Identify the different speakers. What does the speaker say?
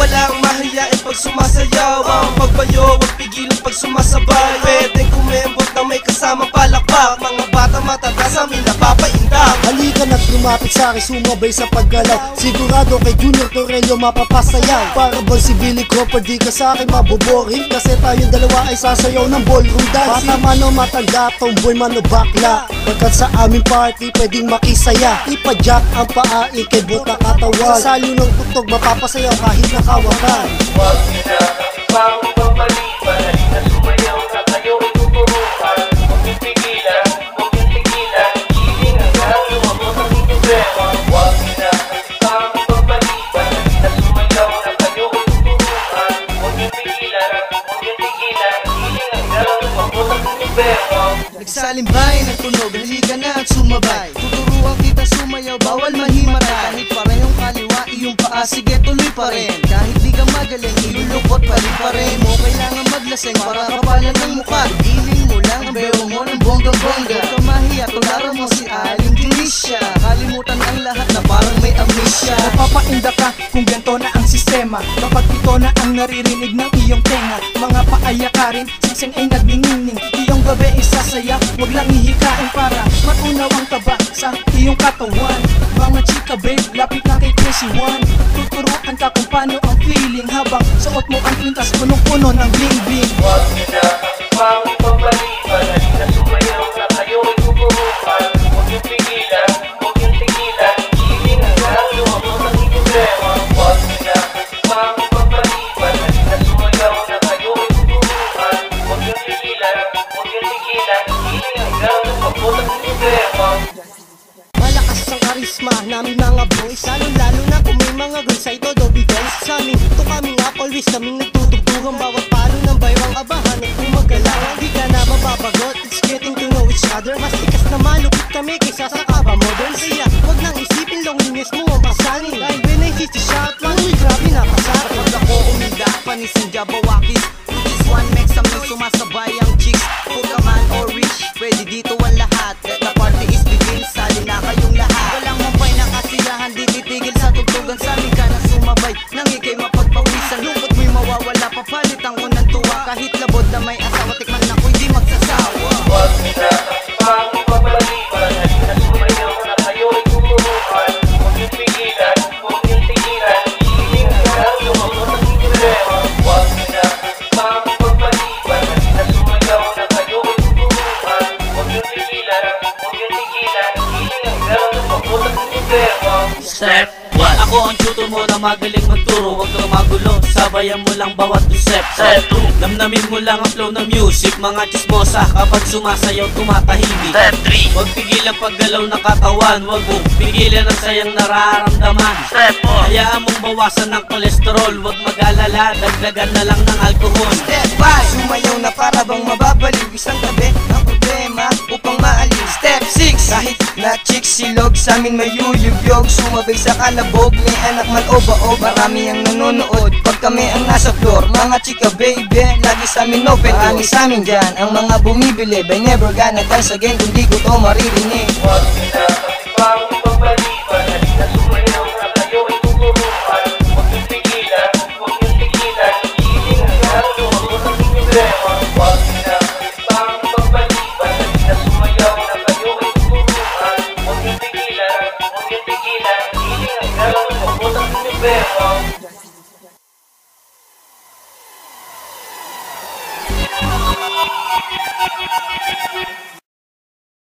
Speaker 1: walang mahiyain pag sumasayaw. Ang pagbayo, huwag pigilan pag sumasabay. Pwedeng kumembot na may kasamang palakpak. Mga bata matanda sa amin napapaindak.
Speaker 2: Halika na't lumapit sa'kin, sumabay sa paggalaw. Sigurado kay Junior Torello mapapasayaw. Para bang si Billy Crawford, di ka sa'kin maboboring. Kasi tayong dalawa ay sasayaw ng ballroom dance. Bata man o matanda, tomboy man o bakla, pagkat sa aming party pwedeng makisaya. Ipa-jack ang paa, ikibot ang katawan. Sa salyo ng tugtog mapapasayaw kahit nakawakan.
Speaker 3: Huwag niyo na pang pagpaliban. Halika sumayaw na kayo ituturuan. Huwag niyo tigilan, huwag niyo tigilan. Hiling hanggang lumabot ang inyong pera. Huwag niyo na pang pagpaliban. Halika sumayaw na kayo ituturuan. Huwag niyo tigilan, huwag niyo tigilan. Hiling hanggang lumabot ang inyong pera.
Speaker 1: Nagsalimbay ng tunog, halika na at sumabay. Tuturuan kita sumayaw, bawal mahimatay. Kahit parehong kaliwa, iyong paa, sige tuloy pa rin. Kahit di ka magaling, ilulukot pa rin mo. Kailangan maglaseng para kapalan ng mukha. Giling mo lang ang bero mo ng bonggang-bongga. Huwag ka mahiya, tularan mo si Aling Delisha. Kalimutan ang lahat na parang may amnesia.
Speaker 4: Napapainda ka kung ganito na ang sistema. Kapag ito na ang naririnig ng iyong tenga. Mga paaya ka rin, singsing ay nagniningning. Iyong gabi isasaya, wag lang ihikain para matunaw ang taba sa iyong katawan. Mga chika babe, lapit na kay Crazy One. Tuturuan ka kung paano ang feeling habang suot mo ang kwintas punong-puno ng bling bling.
Speaker 3: Huwag niyo na pang pagpaliban. Halika sumayaw na kayo ituturuan. Huwag niyo tigilan, huwag niyo tigilan. Hiling hanggang lumabot ang inyong pera. Huwag niyo na pang pagpaliban. Halika sumayaw na kayo ituturuan. Huwag niyo tigilan, huwag niyo tigilan. Hiling hanggang lumabot ang inyong pera.
Speaker 2: Malakas ang karisma namin mga boys, lalo na kung may mga girls ay todo defense. Sa amin, ito kami nga always kaming nagtutugtugan. Bawat palo ng baywang abahan at kumagalaw. Hindi ka na mababagot, it's getting to know each other. Mas tikas na malupit kami kaysa sa kaba modern. Kaya huwag nang isipin loneliness mo ang pasanin. Dahil when I hit the shot, man, uy grabe napasara.
Speaker 1: Pag ako umida, panisin Jabawakis. Which is one mix, amin sumasabay ang chicks. Kung ka man or rich, pwede dito ang lahat. Let the party is begin, sali na kayong lahat. Walang mapay na kasiyahan, di titigil sa tugtugan. Sabi ka na sumabay, nang ikay mapagpawisan. Lungkot mo'y mawawala, papalit ang unang tuwa. Kahit labod na may asawa, tikman ako'y di magsasawa.
Speaker 3: Huwag niyo na pang pagpaliban. Halika sumayaw na kayo ituturuan. Huwag niyo tigilan, huwag niyo tigilan. Hiling hanggang lumabot ang inyong pera. Huwag niyo na pang pagpaliban. Halika sumayaw na kayo ituturuan. Huwag niyo tigilan, huwag niyo tigilan. Hiling hanggang lumabot ang inyong pera.
Speaker 5: Step 1, ako ang tutor mo na magaling magturo. Huwag kang magulo, sabayan mo lang bawat step. Step 2, damdamin mo lang ang flow ng music. Mga chismosa kapag sumasayaw tumatahimik. Step 3, huwag pigilan paggalaw ng katawan. Huwag mong pigilan ang sayang nararamdaman. Step 4, hayaan mong bawasan ng kolesterol. Huwag mag-alala, dagdagan na lang ng alcohol.
Speaker 1: Step 5, sumayaw na para bang mababaliw. Isang tabi ng problema upang maaliw. Step 6, kahit na chicks silog sa amin may yuyugyog. Sumabay sa kalabog, may anak man o baog. Marami ang nanonood pag kami ang nasa floor. Mga chika baby, lagi sa amin open. Marami sa amin dyan ang mga bumibili. By never gonna dance again kung di ko to maririnig.
Speaker 3: Huwag niyo na pang pagpaliban.